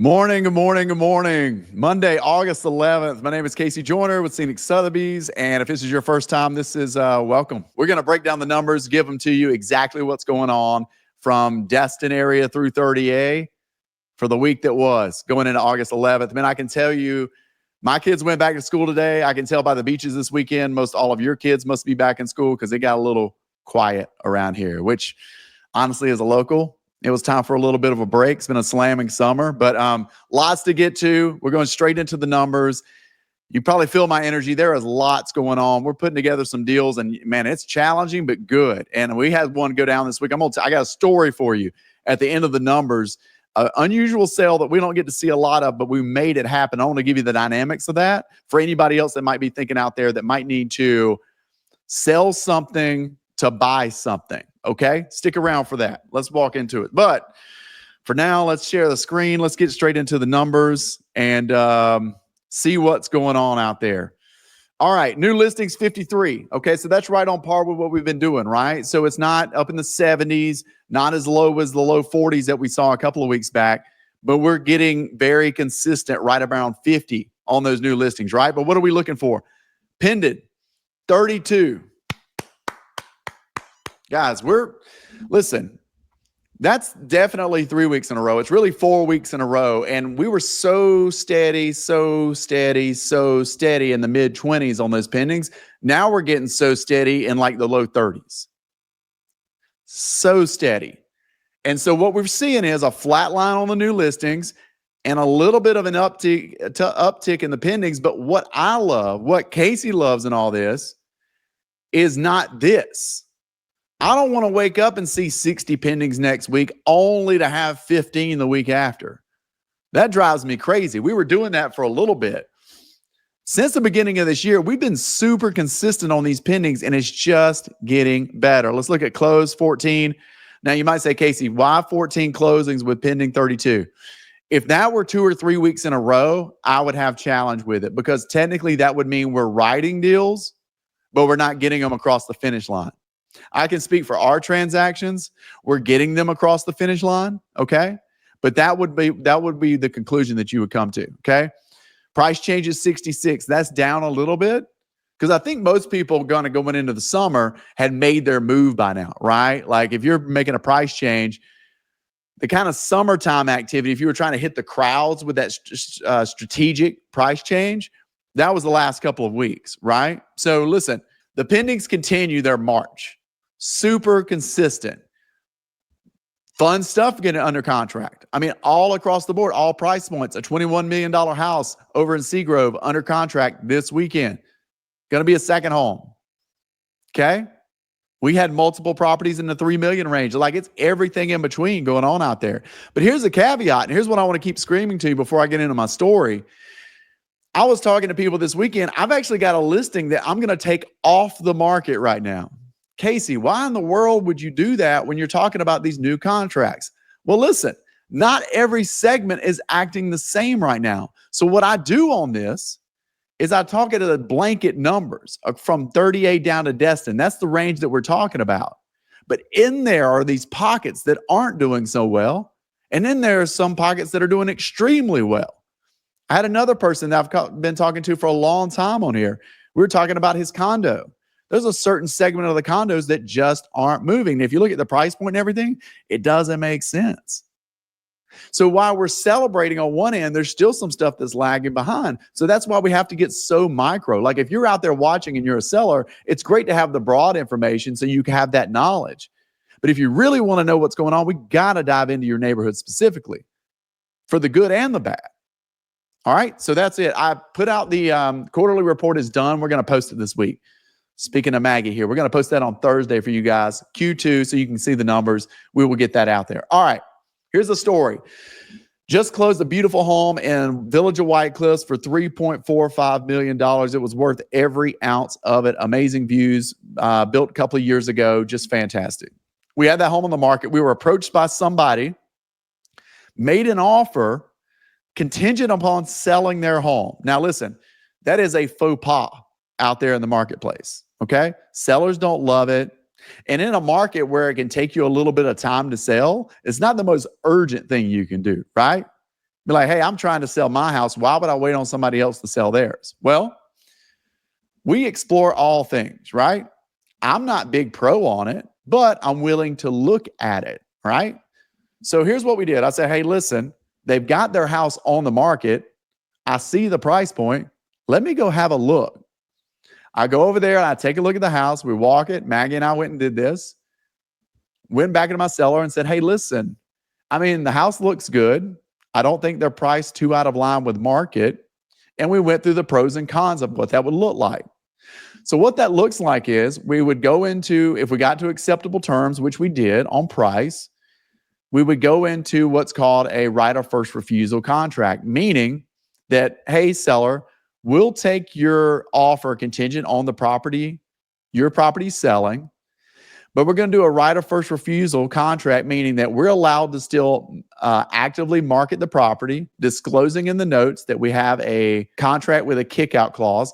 Morning, good morning, good morning. Monday, August 11th. My name is Casey Joyner with Scenic Sotheby's, and if this is your first time, this is welcome. We're going to break down the numbers, give them to you exactly what's going on from Destin area through 30A for the week that was going into August 11th. Man, I can tell you, my kids went back to school today. I can tell by the beaches this weekend, most all of your kids must be back in school because they got a little quiet around here, which honestly, as a local, it was time for a little bit of a break. It's been a slamming summer, but lots to get to. We're going straight into the numbers. You probably feel my energy. There is lots going on. We're putting together some deals, and man, it's challenging but good. And we had one go down this week. I got a story for you at the end of the numbers. Unusual sale that we don't get to see a lot of, but we made it happen. I want to give you the dynamics of that for anybody else that might be thinking out there that might need to sell something to buy something. Okay, stick around for that. Let's walk into it. But for now, let's share the screen. Let's get straight into the numbers and see what's going on out there. All right, new listings 53. Okay, so that's right on par with what we've been doing, right? So it's not up in the 70s, not as low as the low 40s that we saw a couple of weeks back, but we're getting very consistent right around 50 on those new listings, right? But what are we looking for? Pended 32. Guys, listen, that's definitely 3 weeks in a row. It's really 4 weeks in a row. And we were so steady in the mid 20s on those pendings. Now we're getting so steady in like the low 30s. So steady. And so what we're seeing is a flat line on the new listings and a little bit of an uptick in the pendings. But what I love, what Casey loves in all this is not this. I don't want to wake up and see 60 pendings next week only to have 15 the week after. That drives me crazy. We were doing that for a little bit. Since the beginning of this year, we've been super consistent on these pendings, and it's just getting better. Let's look at close 14. Now, you might say, Casey, why 14 closings with pending 32? If that were 2 or 3 weeks in a row, I would have challenge with it because technically that would mean we're writing deals, but we're not getting them across the finish line. I can speak for our transactions. We're getting them across the finish line, okay? But that would be the conclusion that you would come to, okay? Price change is 66. That's down a little bit because I think most people going into the summer had made their move by now, right? Like if you're making a price change, the kind of summertime activity, if you were trying to hit the crowds with that strategic price change, that was the last couple of weeks, right? So listen, the pendings continue their march. Super consistent. Fun stuff getting under contract. I mean, all across the board, all price points. A $21 million house over in Seagrove under contract this weekend. Going to be a second home. Okay? We had multiple properties in the 3 million range. Like it's everything in between going on out there. But here's a caveat, and here's what I want to keep screaming to you before I get into my story. I was talking to people this weekend. I've actually got a listing that I'm going to take off the market right now. Casey, why in the world would you do that when you're talking about these new contracts? Well, listen, not every segment is acting the same right now. So what I do on this is I talk at the blanket numbers from 38 down to Destin. That's the range that we're talking about. But in there are these pockets that aren't doing so well. And then there are some pockets that are doing extremely well. I had another person that I've been talking to for a long time on here. We were talking about his condo. There's a certain segment of the condos that just aren't moving. And if you look at the price point and everything, it doesn't make sense. So while we're celebrating on one end, there's still some stuff that's lagging behind. So that's why we have to get so micro. Like if you're out there watching and you're a seller, it's great to have the broad information so you can have that knowledge. But if you really want to know what's going on, we got to dive into your neighborhood specifically for the good and the bad. All right, so that's it. I put out the quarterly report is done. We're going to post it this week. Speaking of Maggie here, we're going to post that on Thursday for you guys, Q2, so you can see the numbers. We will get that out there. All right, here's the story. Just closed a beautiful home in Village of White Cliffs for $3.45 million. It was worth every ounce of it. Amazing views, built a couple of years ago, just fantastic. We had that home on the market. We were approached by somebody, made an offer contingent upon selling their home. Now, listen, that is a faux pas out there in the marketplace, okay? Sellers don't love it. And in a market where it can take you a little bit of time to sell, it's not the most urgent thing you can do, right? Be like, hey, I'm trying to sell my house. Why would I wait on somebody else to sell theirs? Well, we explore all things, right? I'm not big pro on it, but I'm willing to look at it, right? So here's what we did. I said, hey, listen, they've got their house on the market. I see the price point. Let me go have a look. I go over there and I take a look at the house. We walk it. Maggie and I went and did this. Went back into my seller and said, hey, listen, I mean, the house looks good. I don't think they're priced too out of line with market. And we went through the pros and cons of what that would look like. So what that looks like is we would go into, if we got to acceptable terms, which we did on price, we would go into what's called a right of first refusal contract, meaning that, hey, seller, we'll take your offer contingent on the property, your property selling, but we're going to do a right of first refusal contract, meaning that we're allowed to still actively market the property, disclosing in the notes that we have a contract with a kick-out clause.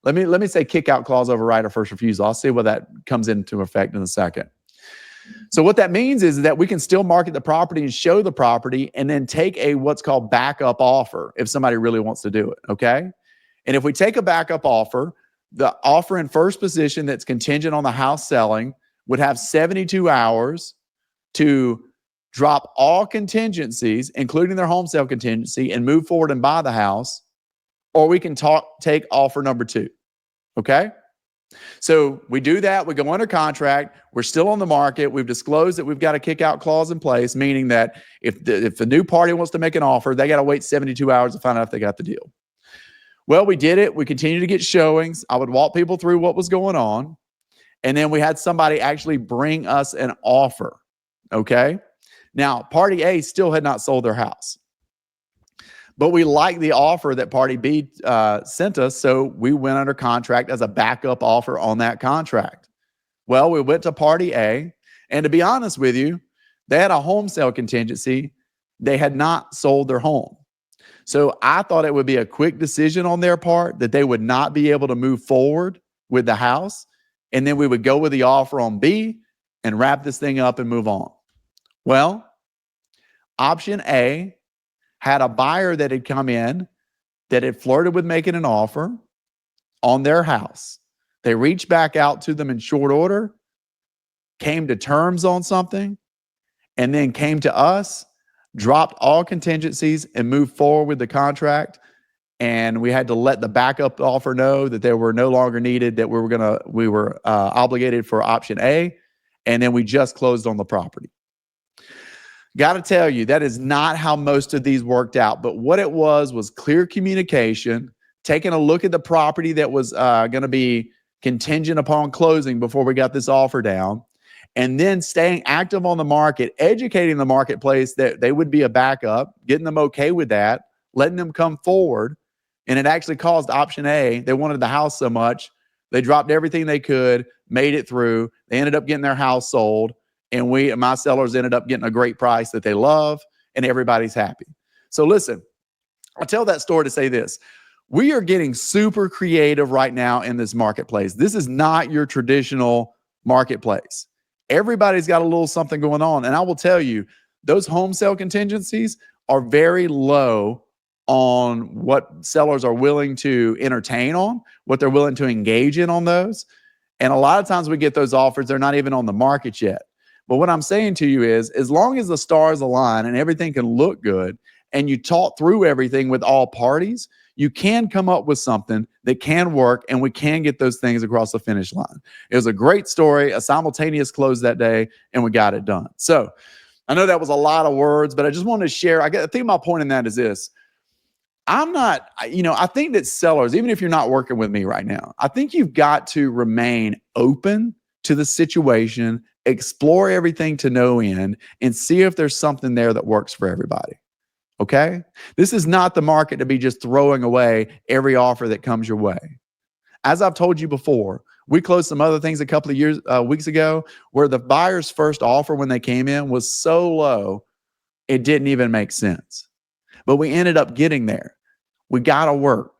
Let me say kick-out clause over right of first refusal. I'll see what that comes into effect in a second. So what that means is that we can still market the property and show the property and then take a what's called backup offer if somebody really wants to do it, okay? And if we take a backup offer, the offer in first position that's contingent on the house selling would have 72 hours to drop all contingencies, including their home sale contingency, and move forward and buy the house, or we can take offer number 2, okay? So we do that. We go under contract. We're still on the market. We've disclosed that we've got a kick-out clause in place, meaning that if the new party wants to make an offer, they got to wait 72 hours to find out if they got the deal. Well, we did it. We continued to get showings. I would walk people through what was going on. And then we had somebody actually bring us an offer, okay? Now, party A still had not sold their house. But we liked the offer that party B sent us, so we went under contract as a backup offer on that contract. Well, we went to party A, and to be honest with you, they had a home sale contingency. They had not sold their home. So I thought it would be a quick decision on their part that they would not be able to move forward with the house, and then we would go with the offer on B and wrap this thing up and move on. Well, option A had a buyer that had come in that had flirted with making an offer on their house. They reached back out to them in short order, came to terms on something, and then came to us, dropped all contingencies, and moved forward with the contract. And we had to let the backup offer know that they were no longer needed, that we were obligated for option A, and then we just closed on the property. Got to tell you, that is not how most of these worked out. But what it was clear communication, taking a look at the property that was going to be contingent upon closing before we got this offer down, and then staying active on the market, educating the marketplace that they would be a backup, getting them okay with that, letting them come forward. And it actually caused option A. They wanted the house so much, they dropped everything they could, made it through. They ended up getting their house sold. And my sellers ended up getting a great price that they love, and everybody's happy. So listen, I tell that story to say this. We are getting super creative right now in this marketplace. This is not your traditional marketplace. Everybody's got a little something going on. And I will tell you, those home sale contingencies are very low on what sellers are willing to entertain on, what they're willing to engage in on those. And a lot of times we get those offers, they're not even on the market yet. But what I'm saying to you is, as long as the stars align and everything can look good, and you talk through everything with all parties, you can come up with something that can work, and we can get those things across the finish line. It was a great story, a simultaneous close that day, and we got it done. So I know that was a lot of words, but I just wanted to share. I think my point in that is this. I think that sellers, even if you're not working with me right now, I think you've got to remain open to the situation, explore everything to no end, and see if there's something there that works for everybody. Okay? This is not the market to be just throwing away every offer that comes your way. As I've told you before, we closed some other things a couple of weeks ago where the buyer's first offer when they came in was so low, it didn't even make sense. But we ended up getting there. We got to work.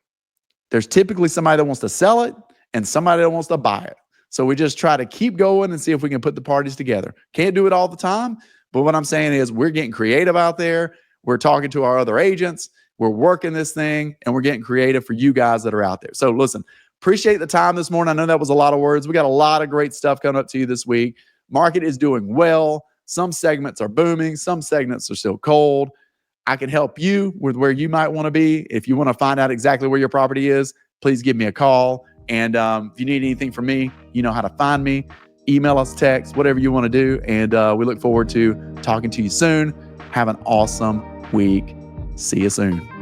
There's typically somebody that wants to sell it and somebody that wants to buy it. So we just try to keep going and see if we can put the parties together. Can't do it all the time, but what I'm saying is we're getting creative out there. We're talking to our other agents. We're working this thing, and we're getting creative for you guys that are out there. So listen, appreciate the time this morning. I know that was a lot of words. We got a lot of great stuff coming up to you this week. Market is doing well. Some segments are booming. Some segments are still cold. I can help you with where you might want to be. If you want to find out exactly where your property is, please give me a call. And if you need anything from me, you know how to find me. Email us, text, whatever you want to do. And we look forward to talking to you soon. Have an awesome week. See you soon.